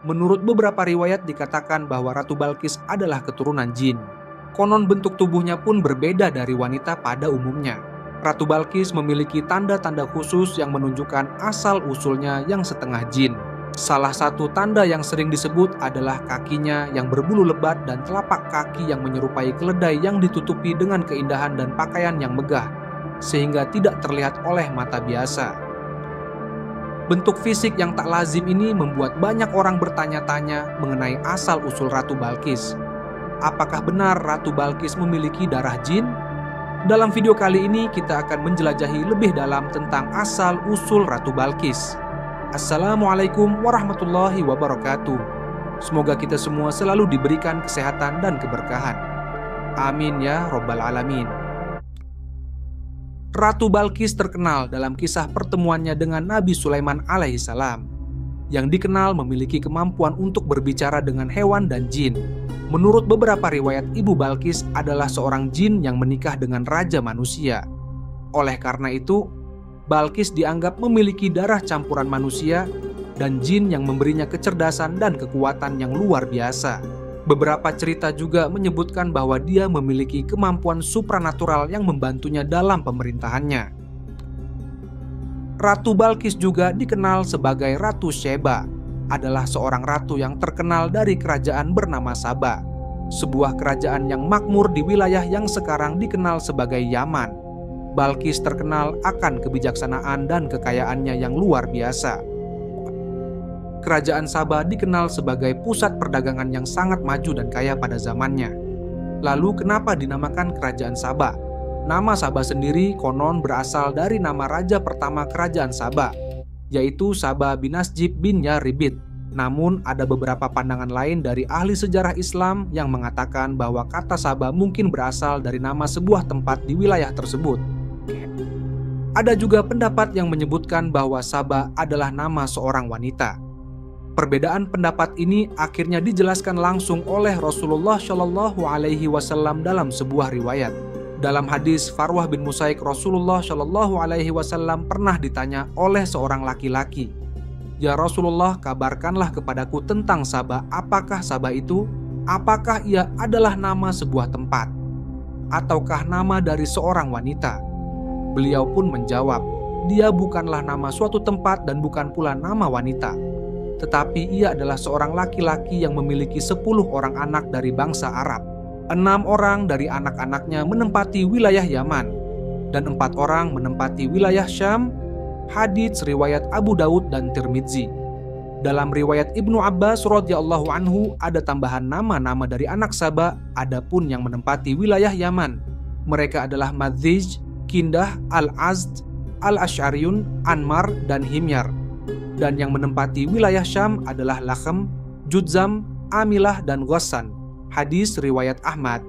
Menurut beberapa riwayat dikatakan bahwa Ratu Balkis adalah keturunan jin. Konon bentuk tubuhnya pun berbeda dari wanita pada umumnya. Ratu Balkis memiliki tanda-tanda khusus yang menunjukkan asal-usulnya yang setengah jin. Salah satu tanda yang sering disebut adalah kakinya yang berbulu lebat dan telapak kaki yang menyerupai keledai yang ditutupi dengan keindahan dan pakaian yang megah, sehingga tidak terlihat oleh mata biasa. Bentuk fisik yang tak lazim ini membuat banyak orang bertanya-tanya mengenai asal-usul Ratu Balkis. Apakah benar Ratu Balkis memiliki darah jin? Dalam video kali ini kita akan menjelajahi lebih dalam tentang asal-usul Ratu Balkis. Assalamualaikum warahmatullahi wabarakatuh. Semoga kita semua selalu diberikan kesehatan dan keberkahan. Amin ya robbal alamin. Ratu Balkis terkenal dalam kisah pertemuannya dengan Nabi Sulaiman alaihissalam, yang dikenal memiliki kemampuan untuk berbicara dengan hewan dan jin. Menurut beberapa riwayat, Ibu Balkis adalah seorang jin yang menikah dengan raja manusia. Oleh karena itu, Balkis dianggap memiliki darah campuran manusia dan jin yang memberinya kecerdasan dan kekuatan yang luar biasa. Beberapa cerita juga menyebutkan bahwa dia memiliki kemampuan supranatural yang membantunya dalam pemerintahannya. Ratu Balkis juga dikenal sebagai Ratu Sheba, adalah seorang ratu yang terkenal dari kerajaan bernama Saba, sebuah kerajaan yang makmur di wilayah yang sekarang dikenal sebagai Yaman. Balkis terkenal akan kebijaksanaan dan kekayaannya yang luar biasa. Kerajaan Saba dikenal sebagai pusat perdagangan yang sangat maju dan kaya pada zamannya. Lalu kenapa dinamakan Kerajaan Saba? Nama Saba sendiri konon berasal dari nama raja pertama kerajaan Saba, yaitu Saba bin Nasjib bin Yaribid. Namun ada beberapa pandangan lain dari ahli sejarah Islam yang mengatakan bahwa kata Saba mungkin berasal dari nama sebuah tempat di wilayah tersebut. Ada juga pendapat yang menyebutkan bahwa Saba adalah nama seorang wanita. Perbedaan pendapat ini akhirnya dijelaskan langsung oleh Rasulullah Shallallahu Alaihi Wasallam dalam sebuah riwayat. Dalam hadis Farwah bin Musaik, Rasulullah Shallallahu Alaihi Wasallam pernah ditanya oleh seorang laki-laki, "Ya Rasulullah, kabarkanlah kepadaku tentang Saba. Apakah Saba itu? Apakah ia adalah nama sebuah tempat? Ataukah nama dari seorang wanita?" Beliau pun menjawab, "Dia bukanlah nama suatu tempat dan bukan pula nama wanita. Tetapi ia adalah seorang laki-laki yang memiliki 10 orang anak dari bangsa Arab. 6 orang dari anak-anaknya menempati wilayah Yaman, dan 4 orang menempati wilayah Syam." Hadits riwayat Abu Daud dan Tirmidzi. Dalam riwayat Ibnu Abbas radhiyallahu anhu ada tambahan nama-nama dari anak Saba, adapun yang menempati wilayah Yaman. Mereka adalah Madzij, Kindah, Al-Azd, Al-Asy'ariyun, Anmar, dan Himyar. Dan yang menempati wilayah Syam adalah Lakhem, Judzam, Amilah, dan Ghassan. Hadis riwayat Ahmad.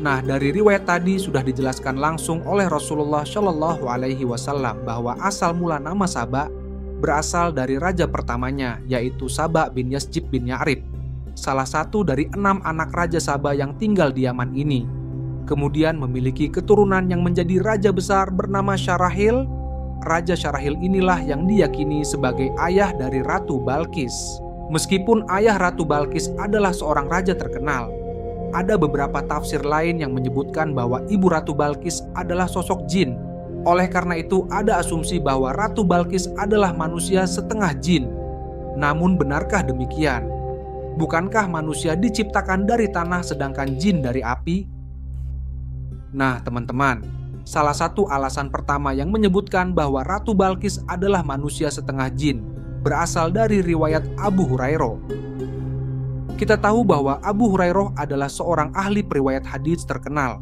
Nah, dari riwayat tadi sudah dijelaskan langsung oleh Rasulullah Shallallahu Alaihi Wasallam bahwa asal mula nama Saba berasal dari raja pertamanya, yaitu Saba bin Yasjib bin Ya'rib, salah satu dari 6 anak raja Saba yang tinggal di Yaman ini. Kemudian memiliki keturunan yang menjadi raja besar bernama Syarahil. Raja Syarahil inilah yang diyakini sebagai ayah dari Ratu Balkis. Meskipun ayah Ratu Balkis adalah seorang raja terkenal, ada beberapa tafsir lain yang menyebutkan bahwa ibu Ratu Balkis adalah sosok jin. Oleh karena itu ada asumsi bahwa Ratu Balkis adalah manusia setengah jin. Namun benarkah demikian? Bukankah manusia diciptakan dari tanah sedangkan jin dari api? Nah teman-teman, salah satu alasan pertama yang menyebutkan bahwa Ratu Balkis adalah manusia setengah jin berasal dari riwayat Abu Hurairah. Kita tahu bahwa Abu Hurairah adalah seorang ahli periwayat hadits terkenal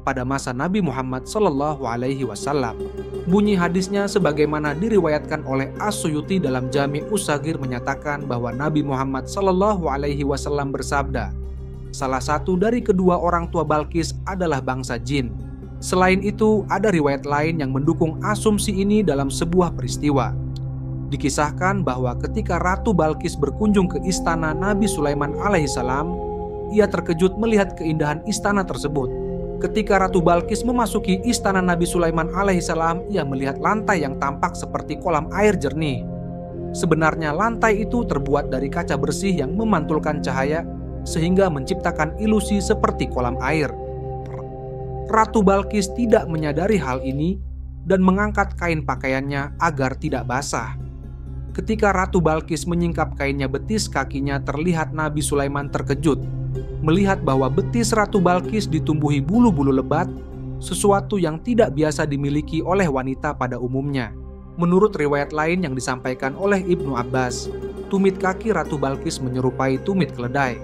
pada masa Nabi Muhammad Sallallahu Alaihi Wasallam. Bunyi hadisnya sebagaimana diriwayatkan oleh As-Suyuti dalam Jami' Us-Saghir menyatakan bahwa Nabi Muhammad Sallallahu Alaihi Wasallam bersabda, "Salah satu dari kedua orang tua Balkis adalah bangsa jin." Selain itu, ada riwayat lain yang mendukung asumsi ini dalam sebuah peristiwa. Dikisahkan bahwa ketika Ratu Balkis berkunjung ke istana Nabi Sulaiman alaihissalam, ia terkejut melihat keindahan istana tersebut. Ketika Ratu Balkis memasuki istana Nabi Sulaiman alaihissalam, ia melihat lantai yang tampak seperti kolam air jernih. Sebenarnya lantai itu terbuat dari kaca bersih yang memantulkan cahaya sehingga menciptakan ilusi seperti kolam air. Ratu Balkis tidak menyadari hal ini dan mengangkat kain pakaiannya agar tidak basah. Ketika Ratu Balkis menyingkap kainnya, betis kakinya terlihat Nabi Sulaiman terkejut melihat bahwa betis Ratu Balkis ditumbuhi bulu-bulu lebat, sesuatu yang tidak biasa dimiliki oleh wanita pada umumnya. Menurut riwayat lain yang disampaikan oleh Ibnu Abbas, tumit kaki Ratu Balkis menyerupai tumit keledai,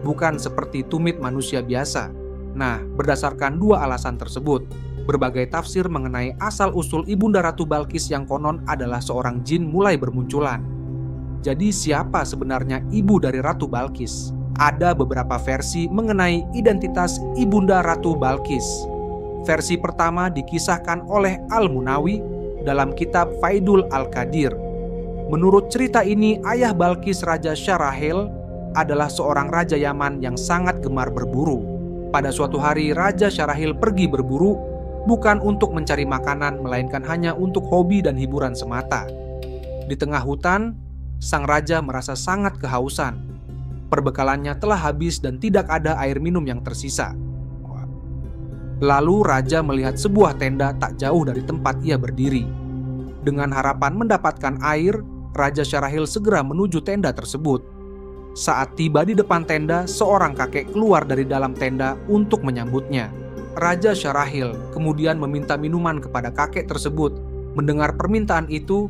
bukan seperti tumit manusia biasa. Nah, berdasarkan dua alasan tersebut, berbagai tafsir mengenai asal-usul Ibunda Ratu Balkis yang konon adalah seorang jin mulai bermunculan. Jadi siapa sebenarnya ibu dari Ratu Balkis? Ada beberapa versi mengenai identitas Ibunda Ratu Balkis. Versi pertama dikisahkan oleh Al-Munawi dalam kitab Faidul Al-Qadir. Menurut cerita ini, ayah Balkis, Raja Syarahil, adalah seorang raja Yaman yang sangat gemar berburu. Pada suatu hari, Raja Syarahil pergi berburu bukan untuk mencari makanan, melainkan hanya untuk hobi dan hiburan semata. Di tengah hutan, sang raja merasa sangat kehausan. Perbekalannya telah habis dan tidak ada air minum yang tersisa. Lalu raja melihat sebuah tenda tak jauh dari tempat ia berdiri. Dengan harapan mendapatkan air, Raja Syarahil segera menuju tenda tersebut. Saat tiba di depan tenda, seorang kakek keluar dari dalam tenda untuk menyambutnya. Raja Syarahil kemudian meminta minuman kepada kakek tersebut. Mendengar permintaan itu,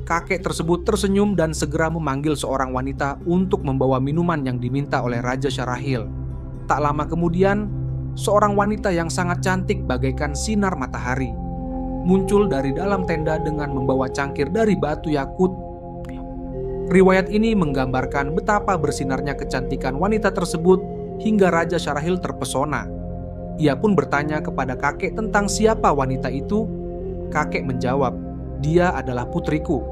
kakek tersebut tersenyum dan segera memanggil seorang wanita untuk membawa minuman yang diminta oleh Raja Syarahil. Tak lama kemudian, seorang wanita yang sangat cantik bagaikan sinar matahari muncul dari dalam tenda dengan membawa cangkir dari batu yakut. Riwayat ini menggambarkan betapa bersinarnya kecantikan wanita tersebut hingga Raja Syarahil terpesona. Ia pun bertanya kepada kakek tentang siapa wanita itu. Kakek menjawab, "Dia adalah putriku."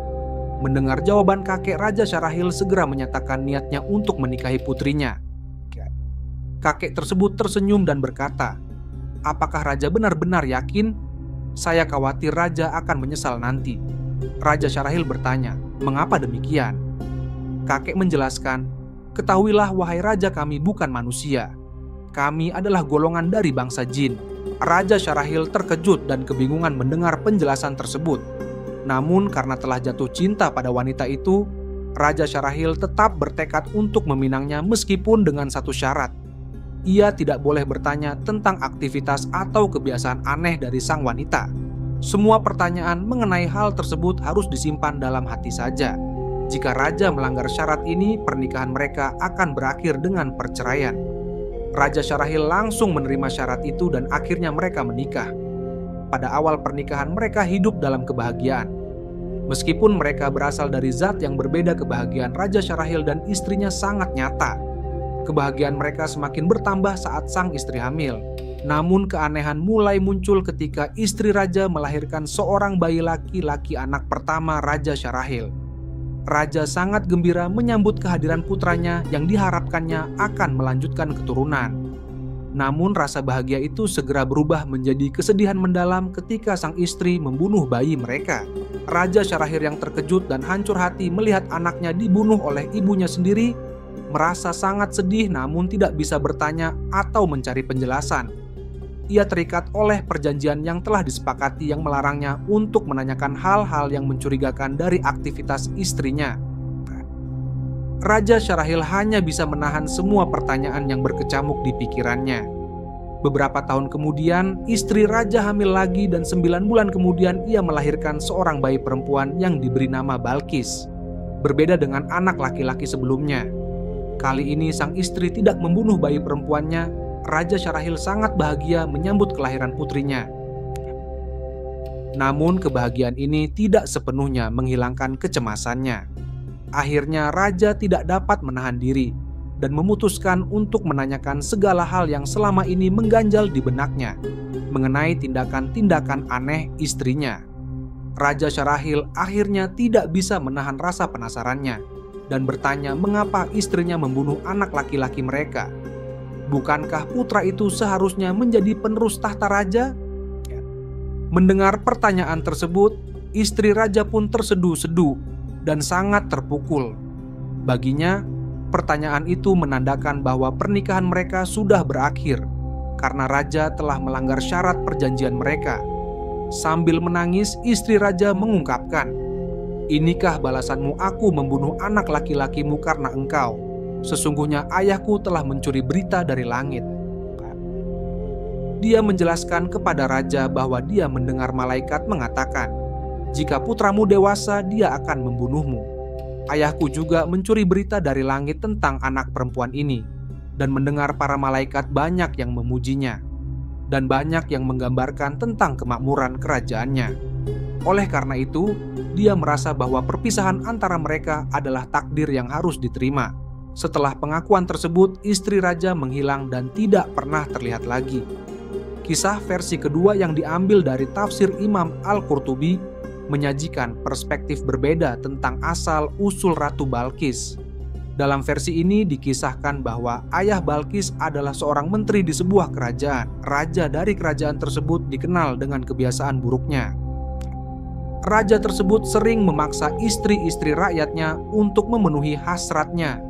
Mendengar jawaban kakek, Raja Syarahil segera menyatakan niatnya untuk menikahi putrinya. Kakek tersebut tersenyum dan berkata, "Apakah raja benar-benar yakin? Saya khawatir raja akan menyesal nanti." Raja Syarahil bertanya, "Mengapa demikian?" Kakek menjelaskan, "Ketahuilah wahai raja, kami bukan manusia. Kami adalah golongan dari bangsa jin." Raja Syarahil terkejut dan kebingungan mendengar penjelasan tersebut. Namun karena telah jatuh cinta pada wanita itu, Raja Syarahil tetap bertekad untuk meminangnya meskipun dengan satu syarat. Ia tidak boleh bertanya tentang aktivitas atau kebiasaan aneh dari sang wanita. Semua pertanyaan mengenai hal tersebut harus disimpan dalam hati saja. Jika raja melanggar syarat ini, pernikahan mereka akan berakhir dengan perceraian. Raja Syarahil langsung menerima syarat itu dan akhirnya mereka menikah. Pada awal pernikahan mereka hidup dalam kebahagiaan. Meskipun mereka berasal dari zat yang berbeda, kebahagiaan Raja Syarahil dan istrinya sangat nyata. Kebahagiaan mereka semakin bertambah saat sang istri hamil. Namun keanehan mulai muncul ketika istri raja melahirkan seorang bayi laki-laki, anak pertama Raja Syarahil. Raja sangat gembira menyambut kehadiran putranya yang diharapkannya akan melanjutkan keturunan. Namun rasa bahagia itu segera berubah menjadi kesedihan mendalam ketika sang istri membunuh bayi mereka. Raja Syarahil yang terkejut dan hancur hati melihat anaknya dibunuh oleh ibunya sendiri, merasa sangat sedih namun tidak bisa bertanya atau mencari penjelasan. Ia terikat oleh perjanjian yang telah disepakati yang melarangnya untuk menanyakan hal-hal yang mencurigakan dari aktivitas istrinya. Raja Syarahil hanya bisa menahan semua pertanyaan yang berkecamuk di pikirannya. Beberapa tahun kemudian, istri raja hamil lagi dan 9 bulan kemudian ia melahirkan seorang bayi perempuan yang diberi nama Balkis. Berbeda dengan anak laki-laki sebelumnya. Kali ini sang istri tidak membunuh bayi perempuannya. Raja Syarahil sangat bahagia menyambut kelahiran putrinya. Namun kebahagiaan ini tidak sepenuhnya menghilangkan kecemasannya. Akhirnya raja tidak dapat menahan diri dan memutuskan untuk menanyakan segala hal yang selama ini mengganjal di benaknya mengenai tindakan-tindakan aneh istrinya. Raja Syarahil akhirnya tidak bisa menahan rasa penasarannya dan bertanya mengapa istrinya membunuh anak laki-laki mereka. Bukankah putra itu seharusnya menjadi penerus tahta raja? Mendengar pertanyaan tersebut, istri raja pun terseduh-seduh dan sangat terpukul. Baginya, pertanyaan itu menandakan bahwa pernikahan mereka sudah berakhir karena raja telah melanggar syarat perjanjian mereka. Sambil menangis, istri raja mengungkapkan, "Inikah balasanmu aku membunuh anak laki-lakimu karena engkau? Sesungguhnya ayahku telah mencuri berita dari langit." Dia menjelaskan kepada raja bahwa dia mendengar malaikat mengatakan, "Jika putramu dewasa, dia akan membunuhmu." Ayahku juga mencuri berita dari langit tentang anak perempuan ini, dan mendengar para malaikat banyak yang memujinya, dan banyak yang menggambarkan tentang kemakmuran kerajaannya. Oleh karena itu, dia merasa bahwa perpisahan antara mereka adalah takdir yang harus diterima. Setelah pengakuan tersebut, istri raja menghilang dan tidak pernah terlihat lagi. Kisah versi kedua yang diambil dari tafsir Imam Al-Qurtubi menyajikan perspektif berbeda tentang asal-usul Ratu Balqis. Dalam versi ini dikisahkan bahwa ayah Balqis adalah seorang menteri di sebuah kerajaan. Raja dari kerajaan tersebut dikenal dengan kebiasaan buruknya. Raja tersebut sering memaksa istri-istri rakyatnya untuk memenuhi hasratnya.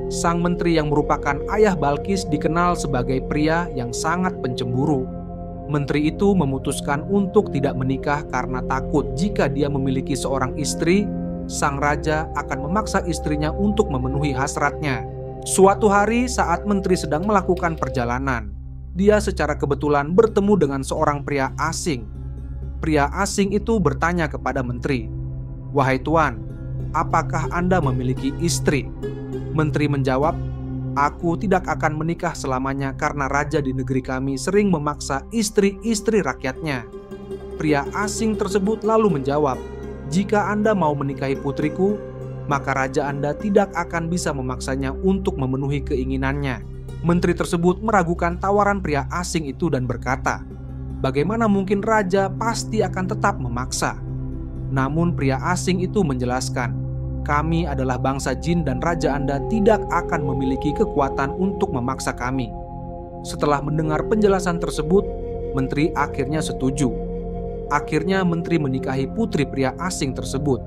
Sang menteri yang merupakan ayah Balqis dikenal sebagai pria yang sangat pencemburu. Menteri itu memutuskan untuk tidak menikah karena takut jika dia memiliki seorang istri, sang raja akan memaksa istrinya untuk memenuhi hasratnya. Suatu hari saat menteri sedang melakukan perjalanan, dia secara kebetulan bertemu dengan seorang pria asing. Pria asing itu bertanya kepada menteri, "Wahai tuan, apakah Anda memiliki istri?" Menteri menjawab, "Aku tidak akan menikah selamanya karena raja di negeri kami sering memaksa istri-istri rakyatnya." Pria asing tersebut lalu menjawab, "Jika Anda mau menikahi putriku, maka raja Anda tidak akan bisa memaksanya untuk memenuhi keinginannya." Menteri tersebut meragukan tawaran pria asing itu dan berkata, "Bagaimana mungkin raja pasti akan tetap memaksa?" Namun pria asing itu menjelaskan, "Kami adalah bangsa jin dan raja Anda tidak akan memiliki kekuatan untuk memaksa kami." Setelah mendengar penjelasan tersebut, menteri akhirnya setuju. Akhirnya menteri menikahi putri pria asing tersebut.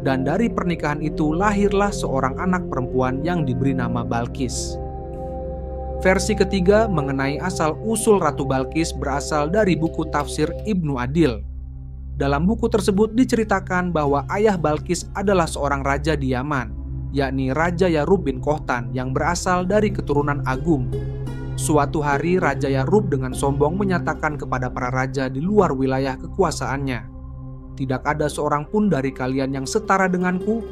Dan dari pernikahan itu lahirlah seorang anak perempuan yang diberi nama Balqis. Versi ketiga mengenai asal-usul Ratu Balqis berasal dari buku tafsir Ibnu Adil. Dalam buku tersebut diceritakan bahwa ayah Balqis adalah seorang raja di Yaman, yakni Raja Yarub bin Kohtan yang berasal dari keturunan Agum. Suatu hari Raja Yarub dengan sombong menyatakan kepada para raja di luar wilayah kekuasaannya, "Tidak ada seorang pun dari kalian yang setara denganku."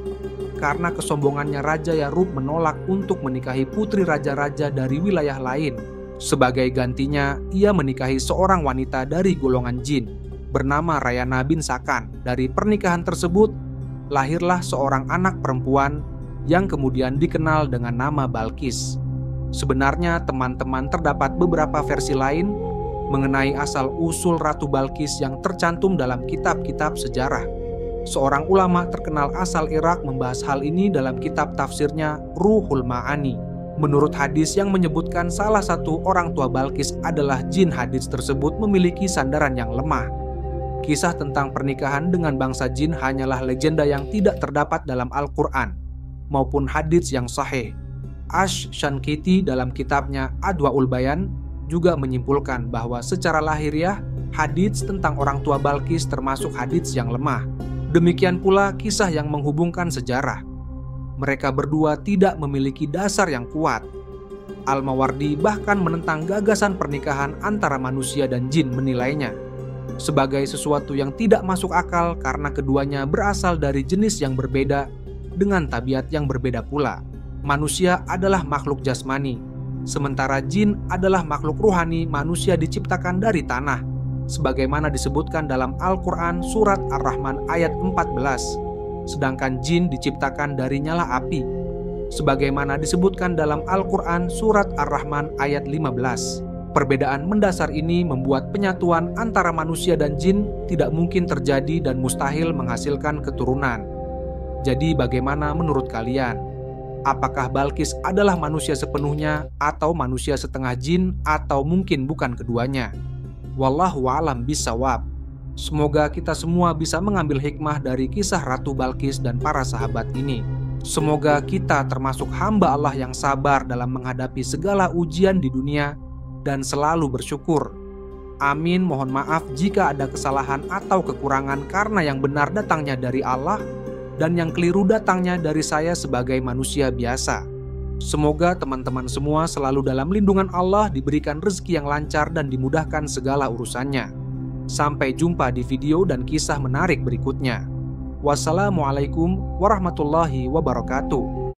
Karena kesombongannya, Raja Yarub menolak untuk menikahi putri raja-raja dari wilayah lain. Sebagai gantinya, ia menikahi seorang wanita dari golongan jin bernama Rayana bin Sakan. Dari pernikahan tersebut, lahirlah seorang anak perempuan yang kemudian dikenal dengan nama Balqis. Sebenarnya teman-teman, terdapat beberapa versi lain mengenai asal-usul Ratu Balqis yang tercantum dalam kitab-kitab sejarah. Seorang ulama terkenal asal Irak membahas hal ini dalam kitab tafsirnya Ruhul Ma'ani. Menurut hadis yang menyebutkan salah satu orang tua Balqis adalah jin, hadis tersebut memiliki sandaran yang lemah. Kisah tentang pernikahan dengan bangsa jin hanyalah legenda yang tidak terdapat dalam Al-Quran maupun hadits yang sahih. Ash-Shankiti dalam kitabnya Adwaul Bayan juga menyimpulkan bahwa secara lahiriah hadits tentang orang tua Balqis termasuk hadits yang lemah. Demikian pula kisah yang menghubungkan sejarah. Mereka berdua tidak memiliki dasar yang kuat. Al-Mawardi bahkan menentang gagasan pernikahan antara manusia dan jin, menilainya sebagai sesuatu yang tidak masuk akal karena keduanya berasal dari jenis yang berbeda dengan tabiat yang berbeda pula. Manusia adalah makhluk jasmani, sementara jin adalah makhluk ruhani. Manusia diciptakan dari tanah, sebagaimana disebutkan dalam Al-Quran surat Ar-Rahman ayat 14. Sedangkan jin diciptakan dari nyala api, sebagaimana disebutkan dalam Al-Quran surat Ar-Rahman ayat 15. Perbedaan mendasar ini membuat penyatuan antara manusia dan jin tidak mungkin terjadi dan mustahil menghasilkan keturunan. Jadi bagaimana menurut kalian? Apakah Balqis adalah manusia sepenuhnya atau manusia setengah jin atau mungkin bukan keduanya? Wallahu a'lam bishawab. Semoga kita semua bisa mengambil hikmah dari kisah Ratu Balqis dan para sahabat ini. Semoga kita termasuk hamba Allah yang sabar dalam menghadapi segala ujian di dunia dan selalu bersyukur. Amin. Mohon maaf jika ada kesalahan atau kekurangan, karena yang benar datangnya dari Allah dan yang keliru datangnya dari saya sebagai manusia biasa. Semoga teman-teman semua selalu dalam lindungan Allah, diberikan rezeki yang lancar dan dimudahkan segala urusannya. Sampai jumpa di video dan kisah menarik berikutnya. Wassalamualaikum warahmatullahi wabarakatuh.